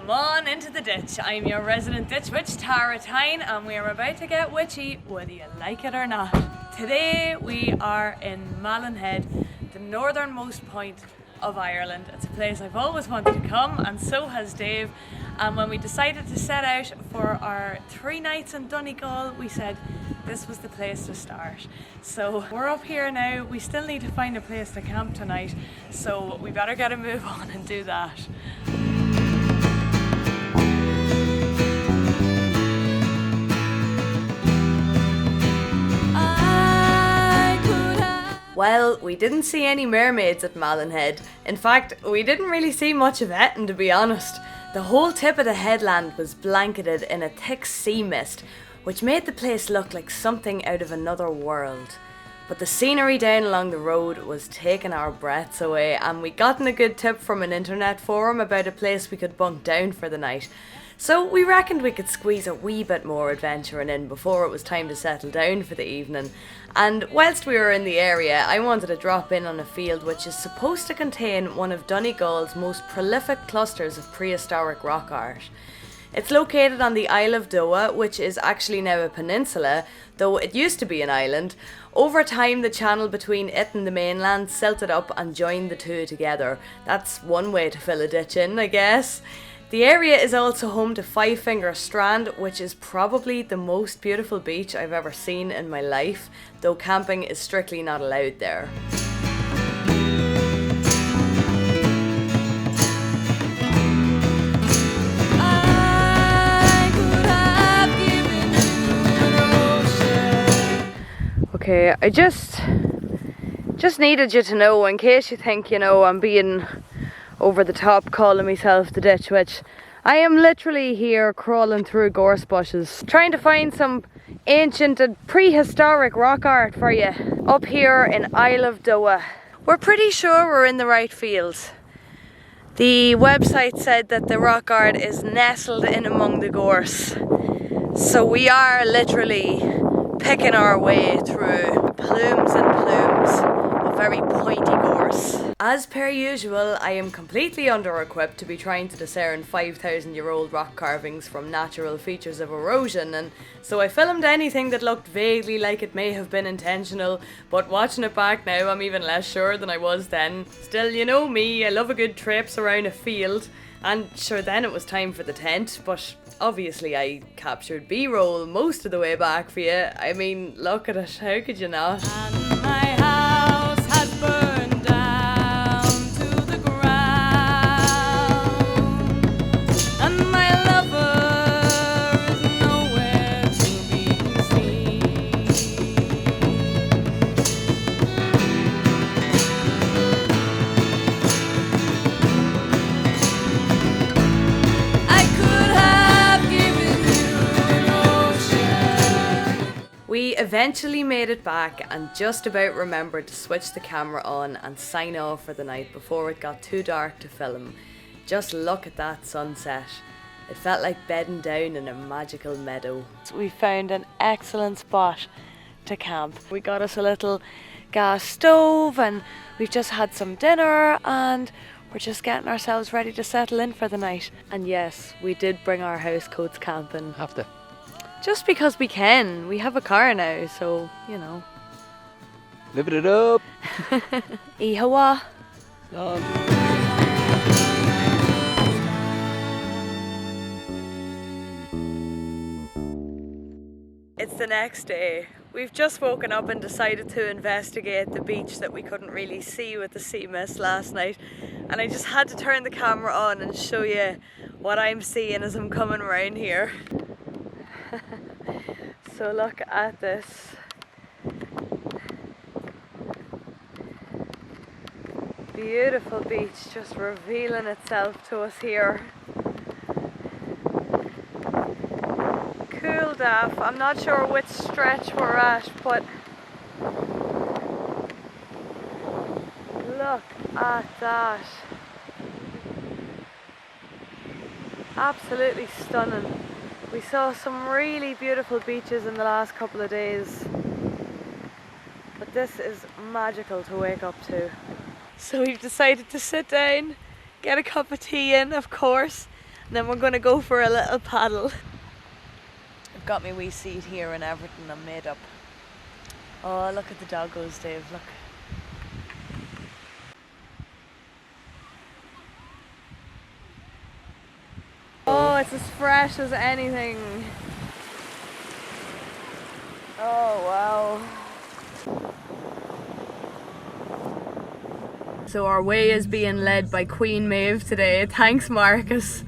Come on into the ditch. I'm your resident ditch witch, Tara Tine, and we are about to get witchy, whether you like it or not. Today we are in Malin Head, the northernmost point of Ireland. It's a place I've always wanted to come, and so has Dave. And when we decided to set out for our 3 nights in Donegal, we said this was the place to start. So we're up here now. We still need to find a place to camp tonight, so we better get a move on and do that. Well, we didn't see any mermaids at Malin Head. In fact, we didn't really see much of anything, to be honest. The whole tip of the headland was blanketed in a thick sea mist, which made the place look like something out of another world. But the scenery down along the road was taking our breaths away, and we gotten a good tip from an internet forum about a place we could bunk down for the night. So we reckoned we could squeeze a wee bit more adventuring in before it was time to settle down for the evening. And whilst we were in the area, I wanted to drop in on a field which is supposed to contain one of Donegal's most prolific clusters of prehistoric rock art. It's located on the Isle of Doagh, which is actually now a peninsula, though it used to be an island. Over time, the channel between it and the mainland silted up and joined the two together. That's one way to fill a ditch in, I guess. The area is also home to Five Finger Strand, which is probably the most beautiful beach I've ever seen in my life, though camping is strictly not allowed there. Okay, I just needed you to know, in case you think, I'm being over the top calling myself the ditch witch. I am literally here crawling through gorse bushes, trying to find some ancient and prehistoric rock art for you up here in Isle of Doagh. We're pretty sure we're in the right field. The website said that the rock art is nestled in among the gorse. So we are literally picking our way through plumes and plumes of very pointy gorse. As per usual, I am completely under-equipped to be trying to discern 5,000-year-old rock carvings from natural features of erosion, and so I filmed anything that looked vaguely like it may have been intentional, but watching it back now I'm even less sure than I was then. Still, you know me, I love a good traipse around a field, and sure, then it was time for the tent, but obviously I captured B-roll most of the way back for you. I mean, look at it, how could you not? And my house has burned down to the ground, and my lover is nowhere to be seen. I could have given you an ocean. We eventually made it back and just about remembered to switch the camera on and sign off for the night before it got too dark to film. Just look at that sunset. It felt like bedding down in a magical meadow. We found an excellent spot to camp. We got us a little gas stove and we've just had some dinner and we're just getting ourselves ready to settle in for the night. And yes, we did bring our house coats camping. Have to. Just because we can. We have a car now, so, Living it up. Ihawa. It's the next day. We've just woken up and decided to investigate the beach that we couldn't really see with the sea mist last night. And I just had to turn the camera on and show you what I'm seeing as I'm coming around here. So look at this. Beautiful beach just revealing itself to us here. Cool daff. I'm not sure which stretch we're at, but look at that. Absolutely stunning. We saw some really beautiful beaches in the last couple of days, but this is magical to wake up to. So we've decided to sit down, get a cup of tea in, of course, Then we're gonna go for a little paddle. I've got my wee seat here and everything, I'm made up. Oh, look at the doggos, Dave, look. Oh, it's as fresh as anything. Oh, wow. So our way is being led by Queen Maeve today. Thanks, Marcus.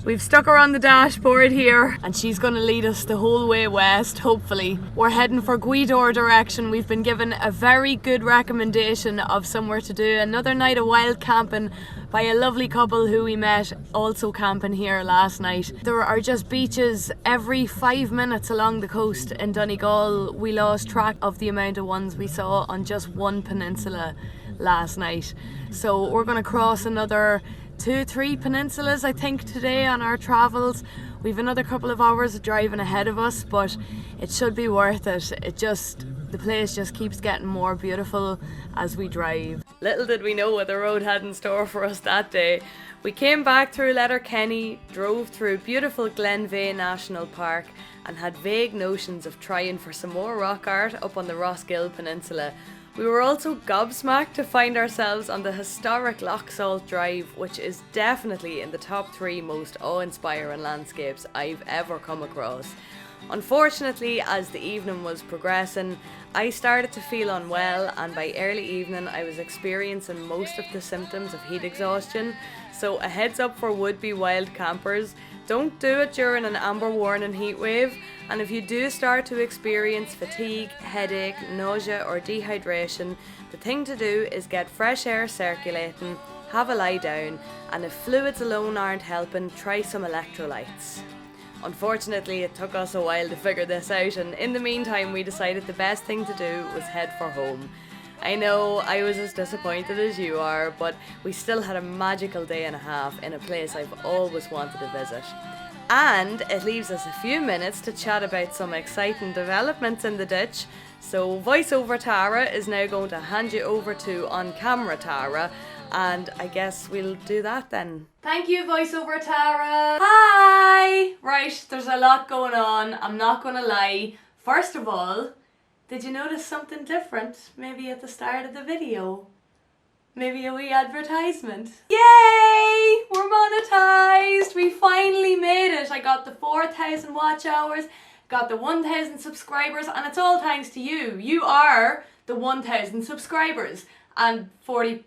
We've stuck her on the dashboard here and she's going to lead us the whole way west, hopefully. We're heading for Gweedore direction. We've been given a very good recommendation of somewhere to do another night of wild camping by a lovely couple who we met also camping here last night. There are just beaches every 5 minutes along the coast in Donegal. We lost track of the amount of ones we saw on just one peninsula last night. So we're going to cross another 2-3 peninsulas I think today on our travels. We've another couple of hours of driving ahead of us, but it should be worth it. The place just keeps getting more beautiful as we drive. Little did we know what the road had in store for us that day. We came back through Letterkenny, drove through beautiful Glenveigh National Park and had vague notions of trying for some more rock art up on the Rossgill Peninsula. We were also gobsmacked to find ourselves on the historic Loch Salt Drive, which is definitely in the top 3 most awe-inspiring landscapes I've ever come across. Unfortunately, as the evening was progressing, I started to feel unwell, and by early evening I was experiencing most of the symptoms of heat exhaustion. So a heads up for would-be wild campers, don't do it during an amber warning heat wave, and if you do start to experience fatigue, headache, nausea or dehydration, the thing to do is get fresh air circulating, have a lie down, and if fluids alone aren't helping, try some electrolytes. Unfortunately, it took us a while to figure this out, and in the meantime we decided the best thing to do was head for home. I know I was as disappointed as you are, but we still had a magical day and a half in a place I've always wanted to visit. And it leaves us a few minutes to chat about some exciting developments in the ditch. So voiceover Tara is now going to hand you over to on-camera Tara, and I guess we'll do that then. Thank you, voiceover Tara. Hi! Right, there's a lot going on, I'm not gonna lie. First of all, did you notice something different maybe at the start of the video? Maybe a wee advertisement. Yay! We're monetized! We finally made it! I got the 4,000 watch hours, got the 1,000 subscribers, and it's all thanks to you. You are the 1,000 subscribers and 40%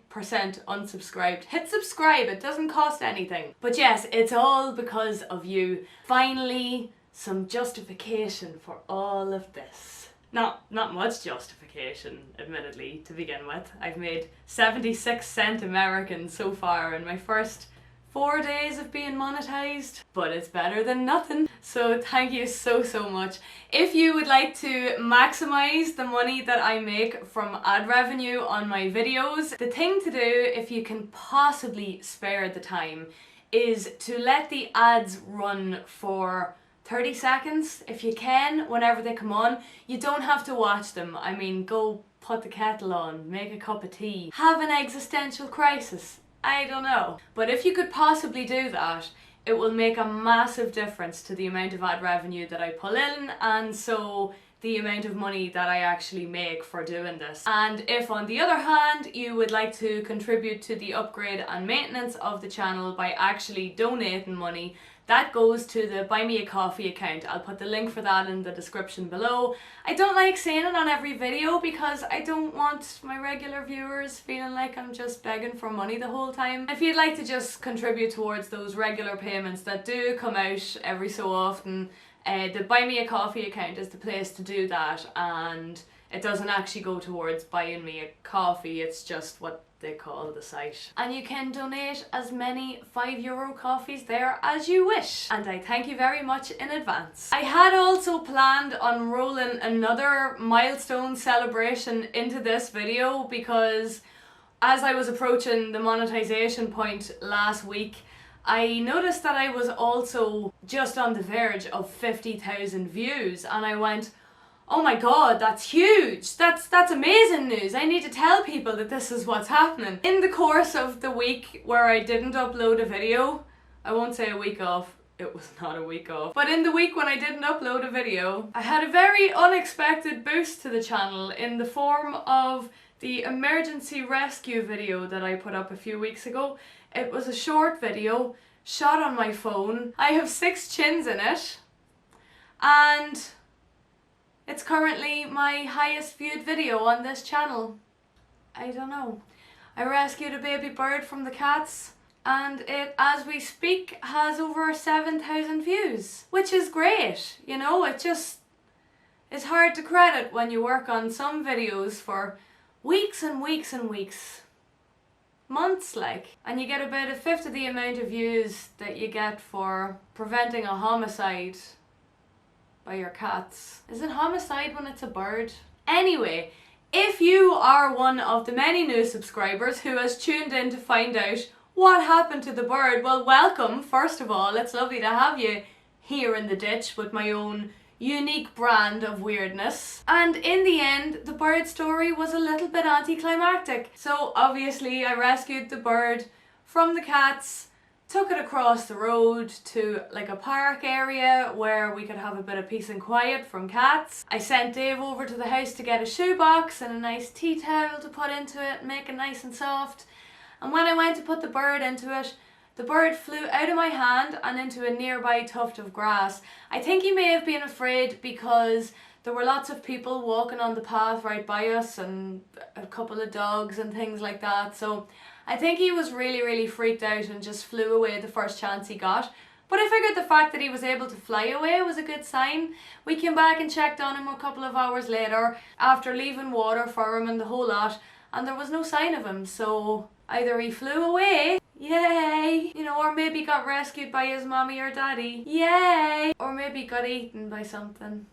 unsubscribed. Hit subscribe, it doesn't cost anything. But yes, it's all because of you. Finally, some justification for all of this. Not much justification, admittedly, to begin with. I've made 76 cent American so far in my first 4 days of being monetized, but it's better than nothing. So thank you so much. If you would like to maximize the money that I make from ad revenue on my videos, the thing to do, if you can possibly spare the time, is to let the ads run for 30 seconds if you can, whenever they come on. You don't have to watch them. I mean, go put the kettle on, make a cup of tea, have an existential crisis. I don't know. But if you could possibly do that, it will make a massive difference to the amount of ad revenue that I pull in, and so the amount of money that I actually make for doing this. And if on the other hand you would like to contribute to the upgrade and maintenance of the channel by actually donating money, that goes to the Buy Me a Coffee account. I'll put the link for that in the description below. I don't like saying it on every video because I don't want my regular viewers feeling like I'm just begging for money the whole time. If you'd like to just contribute towards those regular payments that do come out every so often, the Buy Me a Coffee account is the place to do that, and it doesn't actually go towards buying me a coffee, it's just what they call the site. And you can donate as many €5 coffees there as you wish, and I thank you very much in advance. I had also planned on rolling another milestone celebration into this video because as I was approaching the monetization point last week, I noticed that I was also just on the verge of 50,000 views, and I went, oh my god, that's huge, that's amazing news, I need to tell people that this is what's happening. In the course of the week where I didn't upload a video, I won't say a week off, it was not a week off. But in the week when I didn't upload a video, I had a very unexpected boost to the channel in the form of the emergency rescue video that I put up a few weeks ago. It was a short video shot on my phone. I have 6 chins in it, and it's currently my highest viewed video on this channel. I don't know. I rescued a baby bird from the cats, and it, as we speak, has over 7,000 views, which is great. You know, it just is hard to credit when you work on some videos for weeks and weeks and weeks, months like, and you get about a fifth of the amount of views that you get for preventing a homicide by your cats. Is it homicide when it's a bird? Anyway, if you are one of the many new subscribers who has tuned in to find out what happened to the bird, well, welcome, first of all. It's lovely to have you here in the ditch with my own unique brand of weirdness. And in the end, the bird story was a little bit anticlimactic. So obviously I rescued the bird from the cats, took it across the road to like a park area where we could have a bit of peace and quiet from cats. I sent Dave over to the house to get a shoebox and a nice tea towel to put into it and make it nice and soft. And when I went to put the bird into it, the bird flew out of my hand and into a nearby tuft of grass. I think he may have been afraid because there were lots of people walking on the path right by us and a couple of dogs and things like that. So I think he was really freaked out and just flew away the first chance he got. But I figured the fact that he was able to fly away was a good sign. We came back and checked on him a couple of hours later after leaving water for him and the whole lot, and there was no sign of him. So either he flew away, yay, you know, or maybe got rescued by his mommy or daddy, yay, or maybe got eaten by something,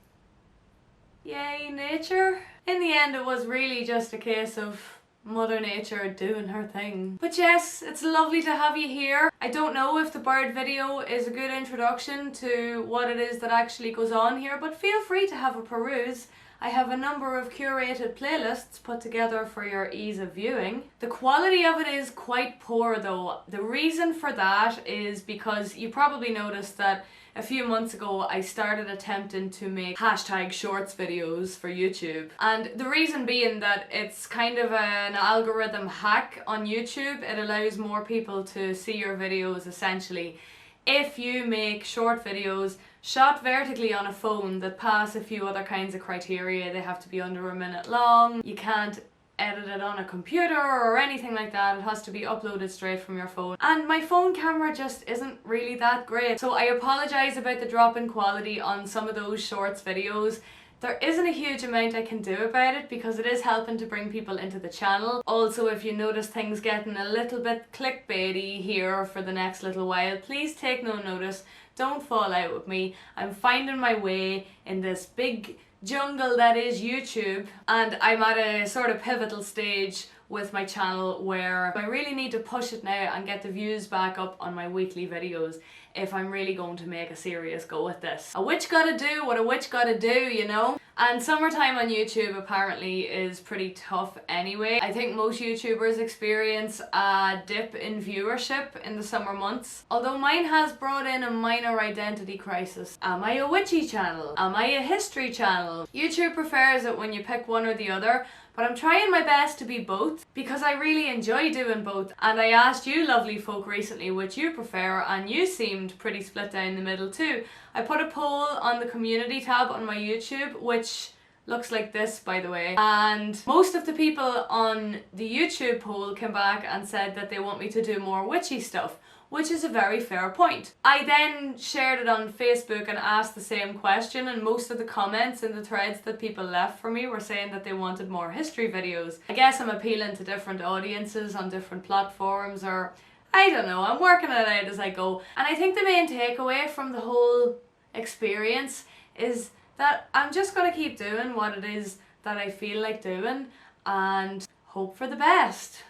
yay, nature. In the end, it was really just a case of Mother Nature doing her thing. But yes, it's lovely to have you here. I don't know if the bird video is a good introduction to what it is that actually goes on here, but feel free to have a peruse. I have a number of curated playlists put together for your ease of viewing. The quality of it is quite poor though. The reason for that is because you probably noticed that a few months ago I started attempting to make hashtag shorts videos for YouTube. And the reason being that it's kind of an algorithm hack on YouTube. It allows more people to see your videos essentially. If you make short videos shot vertically on a phone that pass a few other kinds of criteria, they have to be under a minute long, you can't edit it on a computer or anything like that, it has to be uploaded straight from your phone. And my phone camera just isn't really that great. So I apologise about the drop in quality on some of those shorts videos. There isn't a huge amount I can do about it because it is helping to bring people into the channel. Also, if you notice things getting a little bit clickbaity here for the next little while, please take no notice. Don't fall out with me. I'm finding my way in this big jungle that is YouTube, and I'm at a sort of pivotal stage with my channel where I really need to push it now and get the views back up on my weekly videos if I'm really going to make a serious go at this. A witch gotta do what a witch gotta do, you know? And summertime on YouTube apparently is pretty tough anyway. I think most YouTubers experience a dip in viewership in the summer months. Although mine has brought in a minor identity crisis. Am I a witchy channel? Am I a history channel? YouTube prefers it when you pick one or the other, but I'm trying my best to be both because I really enjoy doing both. And I asked you lovely folk recently which you prefer, and you seemed pretty split down the middle too. I put a poll on the community tab on my YouTube, which looks like this by the way, and most of the people on the YouTube poll came back and said that they want me to do more witchy stuff, which is a very fair point. I then shared it on Facebook and asked the same question, and most of the comments in the threads that people left for me were saying that they wanted more history videos. I guess I'm appealing to different audiences on different platforms, or I don't know, I'm working it out as I go. And I think the main takeaway from the whole experience is that I'm just gonna keep doing what it is that I feel like doing and hope for the best.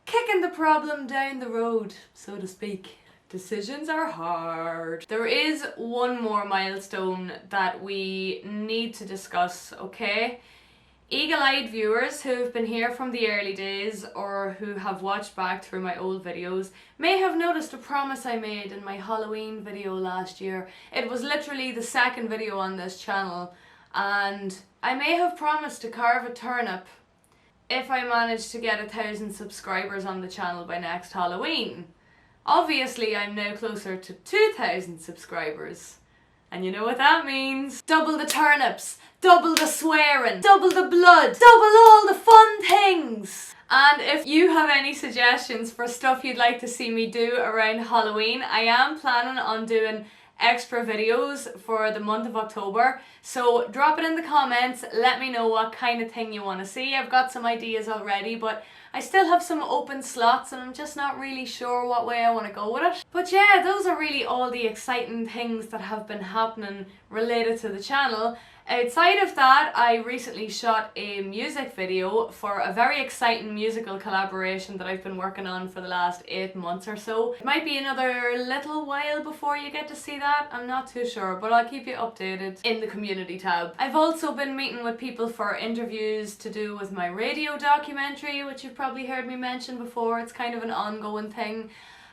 Kicking the problem down the road, so to speak. Decisions are hard. There is one more milestone that we need to discuss, okay? Eagle-eyed viewers who have been here from the early days or who have watched back through my old videos may have noticed a promise I made in my Halloween video last year. It was literally the second video on this channel, and I may have promised to carve a turnip if I managed to get 1,000 subscribers on the channel by next Halloween. Obviously, I'm now closer to 2,000 subscribers. And you know what that means? Double the turnips, double the swearing, double the blood, double all the fun things! And if you have any suggestions for stuff you'd like to see me do around Halloween, I am planning on doing extra videos for the month of October, so drop it in the comments, let me know what kind of thing you want to see. I've got some ideas already, but I still have some open slots and I'm just not really sure what way I want to go with it. But yeah, those are really all the exciting things that have been happening related to the channel. Outside of that, I recently shot a music video for a very exciting musical collaboration that I've been working on for the last 8 months or so. It might be another little while before you get to see that, I'm not too sure, but I'll keep you updated in the community tab. I've also been meeting with people for interviews to do with my radio documentary, which you've probably heard me mention before. It's kind of an ongoing thing.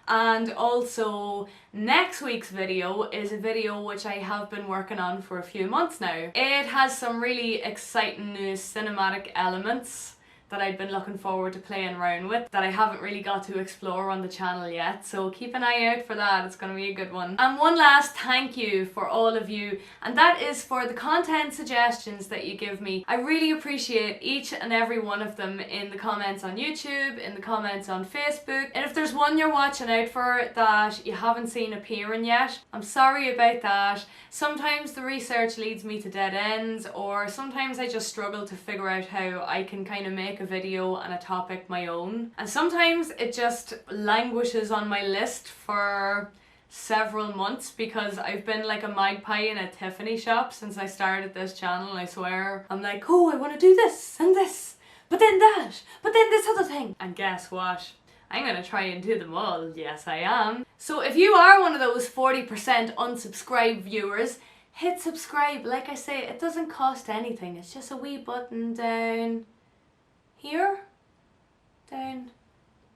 And also next week's video is a video which I have been working on for a few months now. It has some really exciting new cinematic elements that I've been looking forward to playing around with that I haven't really got to explore on the channel yet, so keep an eye out for that. It's going to be a good one. And one last thank you for all of you, and that is for the content suggestions that you give me. I really appreciate each and every one of them in the comments on YouTube, in the comments on Facebook, and if there's one you're watching out for that you haven't seen appearing yet, I'm sorry about that. Sometimes the research leads me to dead ends, or sometimes I just struggle to figure out how I can kind of make a video and a topic my own, and sometimes it just languishes on my list for several months because I've been like a magpie in a Tiffany shop since I started this channel. I swear, I'm like, oh, I want to do this and this, but then that, but then this other thing, and guess what? I'm gonna try and do them all. Yes, I am. So if you are one of those 40% unsubscribed viewers, hit subscribe. Like I say, it doesn't cost anything. It's just a wee button down here, down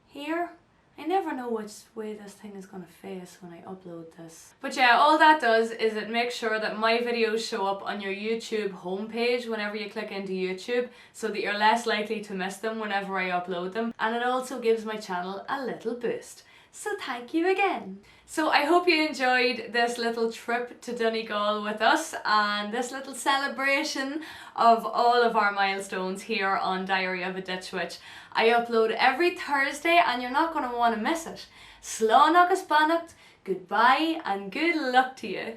here. I never know which way this thing is gonna face when I upload this. But yeah, all that does is it makes sure that my videos show up on your YouTube homepage whenever you click into YouTube, so that you're less likely to miss them whenever I upload them. And it also gives my channel a little boost. So thank you again. So I hope you enjoyed this little trip to Donegal with us and this little celebration of all of our milestones here on Diary of a Ditch Witch. I upload every Thursday and you're not going to want to miss it. Slán agus bannacht, goodbye and good luck to you.